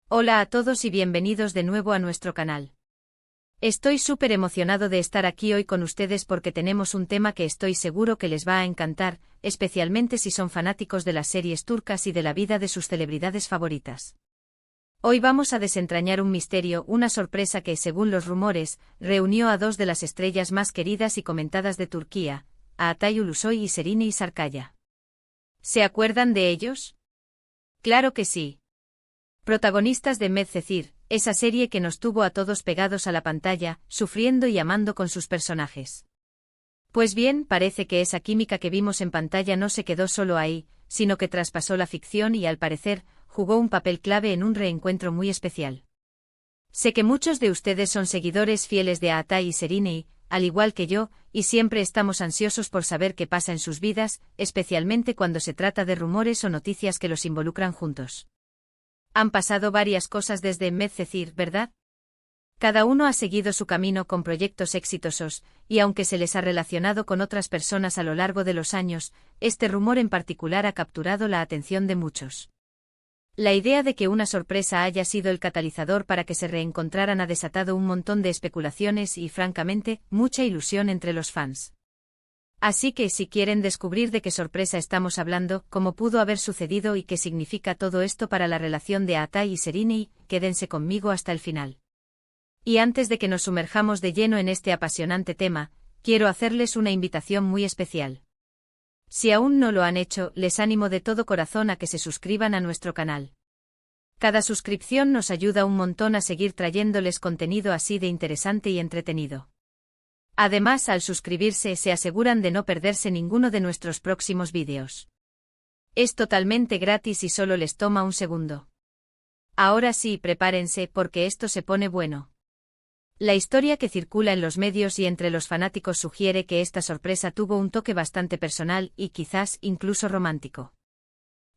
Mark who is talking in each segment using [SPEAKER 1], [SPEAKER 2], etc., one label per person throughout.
[SPEAKER 1] Hola a todos y bienvenidos de nuevo a nuestro canal. Estoy súper emocionado de estar aquí hoy con ustedes porque tenemos un tema que estoy seguro que les va a encantar, especialmente si son fanáticos de las series turcas y de la vida de sus celebridades favoritas. Hoy vamos a desentrañar un misterio, una sorpresa que, según los rumores, reunió a dos de las estrellas más queridas y comentadas de Turquía, a Atay Ulusoy y Serine Sarıkaya. ¿Se acuerdan de ellos? Claro que sí. Protagonistas de Medcezir, esa serie que nos tuvo a todos pegados a la pantalla, sufriendo y amando con sus personajes. Pues bien, parece que esa química que vimos en pantalla no se quedó solo ahí, sino que traspasó la ficción y, al parecer, jugó un papel clave en un reencuentro muy especial. Sé que muchos de ustedes son seguidores fieles de Atay y Serine, al igual que yo, y siempre estamos ansiosos por saber qué pasa en sus vidas, especialmente cuando se trata de rumores o noticias que los involucran juntos. Han pasado varias cosas desde Medcezir, ¿verdad? Cada uno ha seguido su camino con proyectos exitosos, y aunque se les ha relacionado con otras personas a lo largo de los años, este rumor en particular ha capturado la atención de muchos. La idea de que una sorpresa haya sido el catalizador para que se reencontraran ha desatado un montón de especulaciones y, francamente, mucha ilusión entre los fans. Así que si quieren descubrir de qué sorpresa estamos hablando, cómo pudo haber sucedido y qué significa todo esto para la relación de Atay y Serine, quédense conmigo hasta el final. Y antes de que nos sumerjamos de lleno en este apasionante tema, quiero hacerles una invitación muy especial. Si aún no lo han hecho, les animo de todo corazón a que se suscriban a nuestro canal. Cada suscripción nos ayuda un montón a seguir trayéndoles contenido así de interesante y entretenido. Además, al suscribirse se aseguran de no perderse ninguno de nuestros próximos vídeos. Es totalmente gratis y solo les toma un segundo. Ahora sí, prepárense porque esto se pone bueno. La historia que circula en los medios y entre los fanáticos sugiere que esta sorpresa tuvo un toque bastante personal y quizás incluso romántico.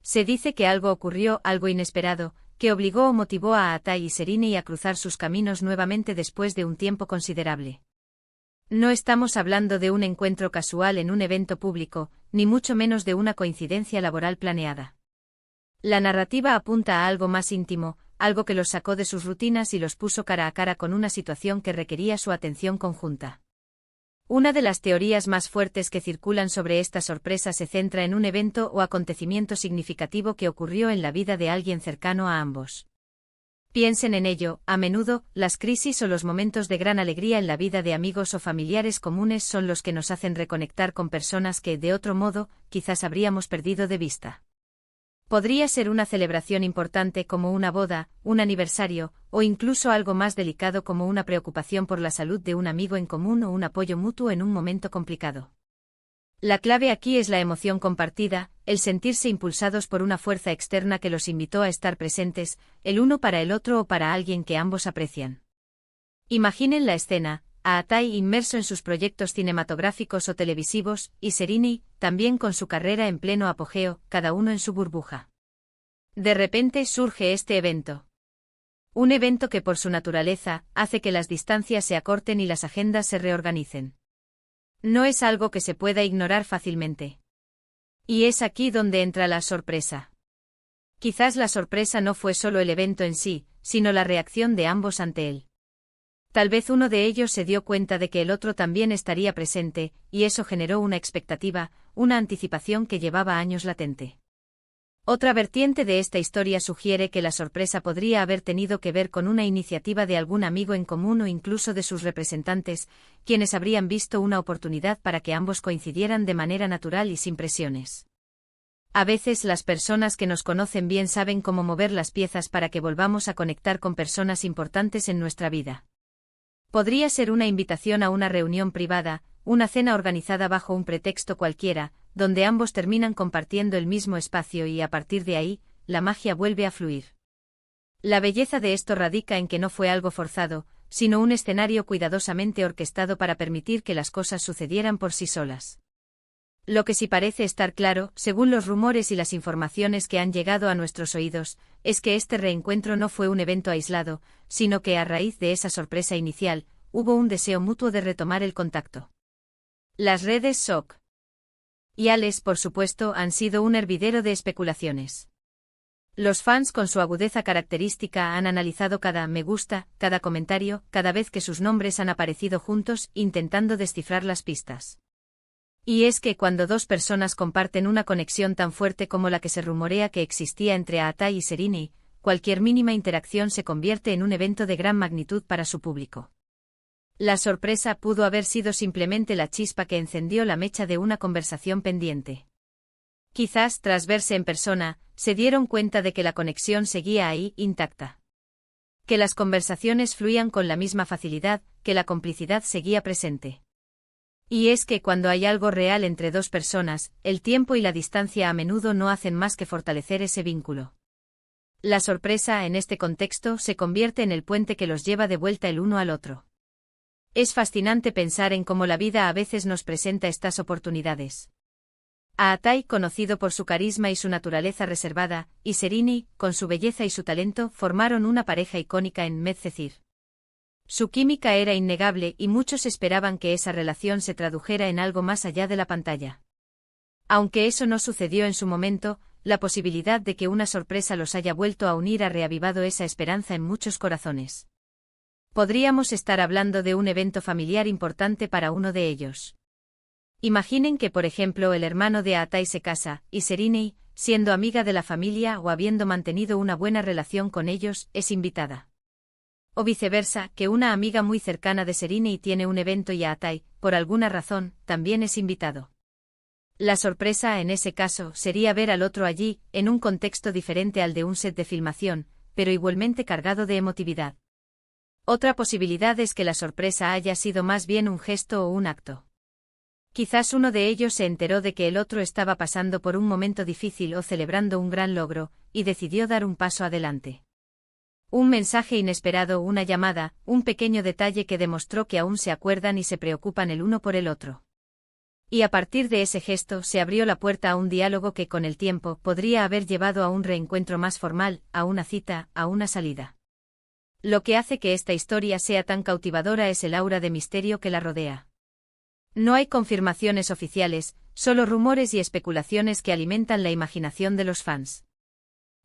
[SPEAKER 1] Se dice que algo ocurrió, algo inesperado, que obligó o motivó a Atay y Serine a cruzar sus caminos nuevamente después de un tiempo considerable. No estamos hablando de un encuentro casual en un evento público, ni mucho menos de una coincidencia laboral planeada. La narrativa apunta a algo más íntimo, algo que los sacó de sus rutinas y los puso cara a cara con una situación que requería su atención conjunta. Una de las teorías más fuertes que circulan sobre esta sorpresa se centra en un evento o acontecimiento significativo que ocurrió en la vida de alguien cercano a ambos. Piensen en ello, a menudo, las crisis o los momentos de gran alegría en la vida de amigos o familiares comunes son los que nos hacen reconectar con personas que, de otro modo, quizás habríamos perdido de vista. Podría ser una celebración importante como una boda, un aniversario, o incluso algo más delicado como una preocupación por la salud de un amigo en común o un apoyo mutuo en un momento complicado. La clave aquí es la emoción compartida, el sentirse impulsados por una fuerza externa que los invitó a estar presentes, el uno para el otro o para alguien que ambos aprecian. Imaginen la escena, a Atay inmerso en sus proyectos cinematográficos o televisivos, y Serine, también con su carrera en pleno apogeo, cada uno en su burbuja. De repente surge este evento. Un evento que por su naturaleza, hace que las distancias se acorten y las agendas se reorganicen. No es algo que se pueda ignorar fácilmente. Y es aquí donde entra la sorpresa. Quizás la sorpresa no fue solo el evento en sí, sino la reacción de ambos ante él. Tal vez uno de ellos se dio cuenta de que el otro también estaría presente, y eso generó una expectativa, una anticipación que llevaba años latente. Otra vertiente de esta historia sugiere que la sorpresa podría haber tenido que ver con una iniciativa de algún amigo en común o incluso de sus representantes, quienes habrían visto una oportunidad para que ambos coincidieran de manera natural y sin presiones. A veces las personas que nos conocen bien saben cómo mover las piezas para que volvamos a conectar con personas importantes en nuestra vida. Podría ser una invitación a una reunión privada, una cena organizada bajo un pretexto cualquiera, donde ambos terminan compartiendo el mismo espacio y a partir de ahí, la magia vuelve a fluir. La belleza de esto radica en que no fue algo forzado, sino un escenario cuidadosamente orquestado para permitir que las cosas sucedieran por sí solas. Lo que sí parece estar claro, según los rumores y las informaciones que han llegado a nuestros oídos, es que este reencuentro no fue un evento aislado, sino que a raíz de esa sorpresa inicial, hubo un deseo mutuo de retomar el contacto. Las redes sociales, por supuesto, han sido un hervidero de especulaciones. Los fans con su agudeza característica han analizado cada me gusta, cada comentario, cada vez que sus nombres han aparecido juntos, intentando descifrar las pistas. Y es que cuando dos personas comparten una conexión tan fuerte como la que se rumorea que existía entre Aatai y Serrini, cualquier mínima interacción se convierte en un evento de gran magnitud para su público. La sorpresa pudo haber sido simplemente la chispa que encendió la mecha de una conversación pendiente. Quizás, tras verse en persona, se dieron cuenta de que la conexión seguía ahí, intacta. Que las conversaciones fluían con la misma facilidad, que la complicidad seguía presente. Y es que cuando hay algo real entre dos personas, el tiempo y la distancia a menudo no hacen más que fortalecer ese vínculo. La sorpresa, en este contexto, se convierte en el puente que los lleva de vuelta el uno al otro. Es fascinante pensar en cómo la vida a veces nos presenta estas oportunidades. Aatai, conocido por su carisma y su naturaleza reservada, y Serrini, con su belleza y su talento, formaron una pareja icónica en Medcezir. Su química era innegable y muchos esperaban que esa relación se tradujera en algo más allá de la pantalla. Aunque eso no sucedió en su momento, la posibilidad de que una sorpresa los haya vuelto a unir ha reavivado esa esperanza en muchos corazones. Podríamos estar hablando de un evento familiar importante para uno de ellos. Imaginen que, por ejemplo, el hermano de Aatai se casa, y Serrini, siendo amiga de la familia o habiendo mantenido una buena relación con ellos, es invitada. O viceversa, que una amiga muy cercana de Serrini tiene un evento y Aatai, por alguna razón, también es invitado. La sorpresa en ese caso sería ver al otro allí, en un contexto diferente al de un set de filmación, pero igualmente cargado de emotividad. Otra posibilidad es que la sorpresa haya sido más bien un gesto o un acto. Quizás uno de ellos se enteró de que el otro estaba pasando por un momento difícil o celebrando un gran logro, y decidió dar un paso adelante. Un mensaje inesperado, una llamada, un pequeño detalle que demostró que aún se acuerdan y se preocupan el uno por el otro. Y a partir de ese gesto se abrió la puerta a un diálogo que con el tiempo podría haber llevado a un reencuentro más formal, a una cita, a una salida. Lo que hace que esta historia sea tan cautivadora es el aura de misterio que la rodea. No hay confirmaciones oficiales, solo rumores y especulaciones que alimentan la imaginación de los fans.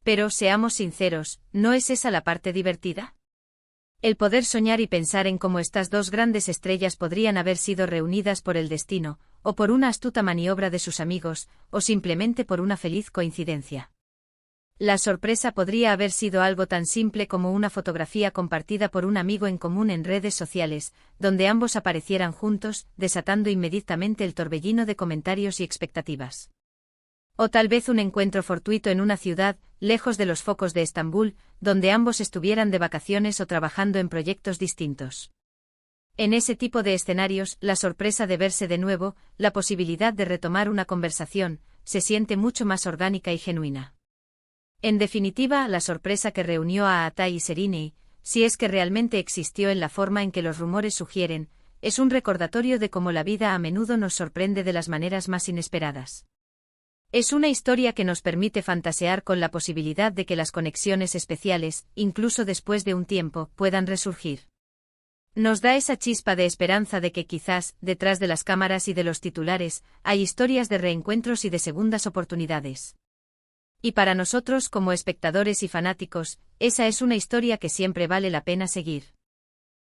[SPEAKER 1] Pero, seamos sinceros, ¿no es esa la parte divertida? El poder soñar y pensar en cómo estas dos grandes estrellas podrían haber sido reunidas por el destino, o por una astuta maniobra de sus amigos, o simplemente por una feliz coincidencia. La sorpresa podría haber sido algo tan simple como una fotografía compartida por un amigo en común en redes sociales, donde ambos aparecieran juntos, desatando inmediatamente el torbellino de comentarios y expectativas. O tal vez un encuentro fortuito en una ciudad, lejos de los focos de Estambul, donde ambos estuvieran de vacaciones o trabajando en proyectos distintos. En ese tipo de escenarios, la sorpresa de verse de nuevo, la posibilidad de retomar una conversación, se siente mucho más orgánica y genuina. En definitiva, la sorpresa que reunió a Aatai y Serrini, si es que realmente existió en la forma en que los rumores sugieren, es un recordatorio de cómo la vida a menudo nos sorprende de las maneras más inesperadas. Es una historia que nos permite fantasear con la posibilidad de que las conexiones especiales, incluso después de un tiempo, puedan resurgir. Nos da esa chispa de esperanza de que quizás, detrás de las cámaras y de los titulares, hay historias de reencuentros y de segundas oportunidades. Y para nosotros como espectadores y fanáticos, esa es una historia que siempre vale la pena seguir.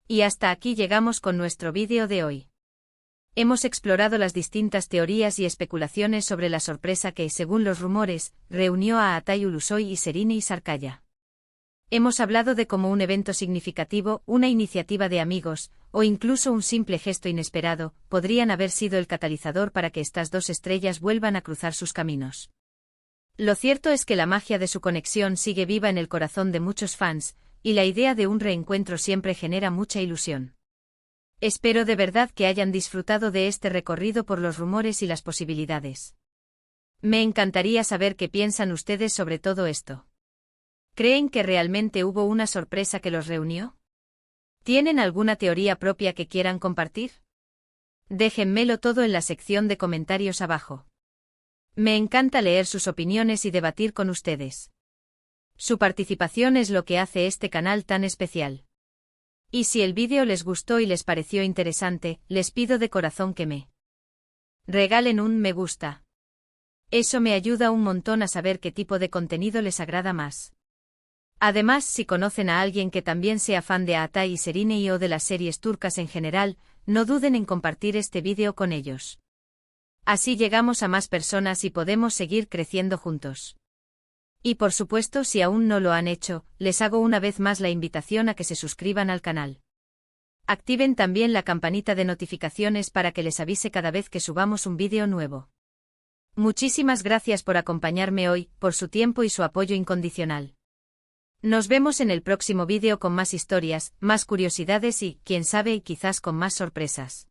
[SPEAKER 1] Y hasta aquí llegamos con nuestro vídeo de hoy. Hemos explorado las distintas teorías y especulaciones sobre la sorpresa que, según los rumores, reunió a Aatai Ulusoy y Serrini Sarkaya. Hemos hablado de cómo un evento significativo, una iniciativa de amigos, o incluso un simple gesto inesperado, podrían haber sido el catalizador para que estas dos estrellas vuelvan a cruzar sus caminos. Lo cierto es que la magia de su conexión sigue viva en el corazón de muchos fans, y la idea de un reencuentro siempre genera mucha ilusión. Espero de verdad que hayan disfrutado de este recorrido por los rumores y las posibilidades. Me encantaría saber qué piensan ustedes sobre todo esto. ¿Creen que realmente hubo una sorpresa que los reunió? ¿Tienen alguna teoría propia que quieran compartir? Déjenmelo todo en la sección de comentarios abajo. Me encanta leer sus opiniones y debatir con ustedes. Su participación es lo que hace este canal tan especial. Y si el vídeo les gustó y les pareció interesante, les pido de corazón que me regalen un me gusta. Eso me ayuda un montón a saber qué tipo de contenido les agrada más. Además, si conocen a alguien que también sea fan de Atay y Serine o de las series turcas en general, no duden en compartir este vídeo con ellos. Así llegamos a más personas y podemos seguir creciendo juntos. Y por supuesto, si aún no lo han hecho, les hago una vez más la invitación a que se suscriban al canal. Activen también la campanita de notificaciones para que les avise cada vez que subamos un vídeo nuevo. Muchísimas gracias por acompañarme hoy, por su tiempo y su apoyo incondicional. Nos vemos en el próximo vídeo con más historias, más curiosidades y, quién sabe, quizás con más sorpresas.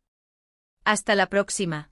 [SPEAKER 1] Hasta la próxima.